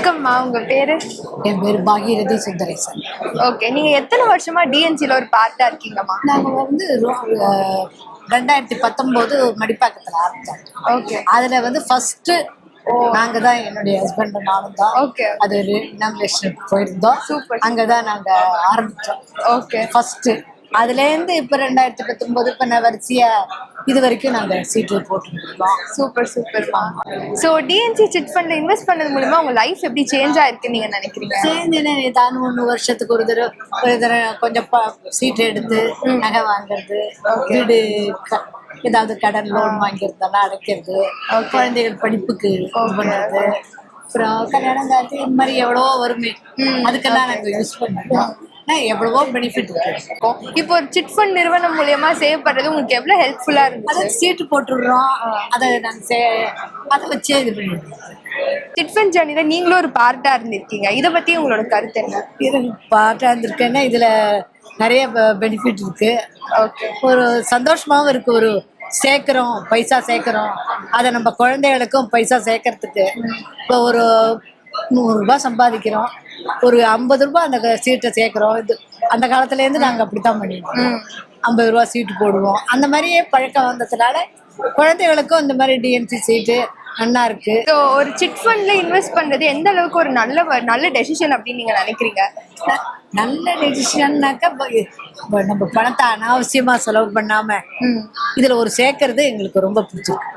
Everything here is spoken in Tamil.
வணக்கம்மா, உங்க பேரு? என் பேர் பாகியரதி சுந்தரேசன். ஓகே, நீங்க எத்தனை வருஷமா டிஎன்சில ஒரு பார்ட்டா இருக்கீங்கம்மா? நாங்கள் வந்து 2019 மடிப்பாக்கத்தில் ஆரம்பித்தோம். ஓகே. அதில் வந்து ஃபஸ்ட்டு நாங்கள் தான், என்னுடைய ஹஸ்பண்ட் நானும் தான். ஓகே. அது இனாகுரேஷன் போயிருந்தோம். சூப்பர். அங்கே தான் நாங்கள் ஆரம்பித்தோம். ஓகே. ஃபஸ்ட்டு அதுலேருந்து இப்போ 2019 இப்போ நான் வரிசையாக இது வரைக்கும் நாங்கள் சீட்டு போட்டுருக்கோம். சூப்பர் சூப்பர்மா. ஸோ டிஎன்சி சிட் ஃபண்ட்ல இன்வெஸ்ட் பண்ணது மூலமா உங்க லைஃப் எப்படி சேஞ்ச் ஆயிருக்குன்னு நீங்க நினைக்கிறீங்க? சேர்ந்து தான் 1 வருஷத்துக்கு ஒரு தடவை கொஞ்சம் சீட்டு எடுத்து நகை வாங்குறது, வீடு ஏதாவது கடன் லோன் வாங்கியிருந்தாலும் அடைக்கிறது, குழந்தைகள் படிப்புக்கு இது பண்ணுறது, அப்புறம் கல்யாணம் காலத்து இந்த மாதிரி எவ்வளவோ வருமே, அதுக்கெல்லாம் நாங்கள் யூஸ் பண்ணுறோம். எவ்வளவோ பெனிஃபிட் இருக்கு. இப்போ ஒரு சிட் ஃபண்ட் நிறுவனம் மூலியமா சேவ் பண்றது உங்களுக்கு எவ்வளவு ஹெல்ப்ஃபுல்லா இருந்துச்சு? அதை சீட்டு போட்டுடுறோம், அதை நாங்கள் அதை வச்சே இது பண்ணிடுறோம். சிட் ஃபண்ட் ஜர்னில நீங்களும் ஒரு பார்ட்டா இருந்திருக்கீங்க, இதை பத்தி உங்களோட கருத்து என்ன? இது பார்ட்டாக இருந்திருக்கேன்னா இதில் நிறைய பெனிஃபிட் இருக்கு. ஓகே. ஒரு சந்தோஷமாகவும் இருக்கு. ஒரு சேர்க்குறோம், பைசா சேர்க்குறோம், அதை நம்ம குழந்தைகளுக்கும் பைசா சேர்க்கறதுக்கு. இப்போ ஒரு 100 ரூபாய் சம்பாதிக்கிறோம், ஒரு 50 ரூபாய் அந்த சீட்டை சேர்க்குறோம். இது அந்த காலத்துலேருந்து நாங்கள் அப்படி தான் பண்ணிடுவோம். 50 ரூபா சீட்டு போடுவோம். அந்த மாதிரியே பழக்கம் வந்ததுனால குழந்தைகளுக்கும் இந்த மாதிரி டிஎன்சி சீட்டு நல்லா இருக்கு. ஸோ ஒரு சிட் ஃபண்ட்ல இன்வெஸ்ட் பண்றது எந்த அளவுக்கு ஒரு நல்ல டெசிஷன் அப்படின்னு நீங்க நினைக்கிறீங்க? நல்ல டெசிஷன்னாக்கா நம்ம பணத்தை அனாவசியமாக செலவு பண்ணாமல் இதில் ஒரு சேர்க்கறது எங்களுக்கு ரொம்ப பிடிச்சிருக்கு.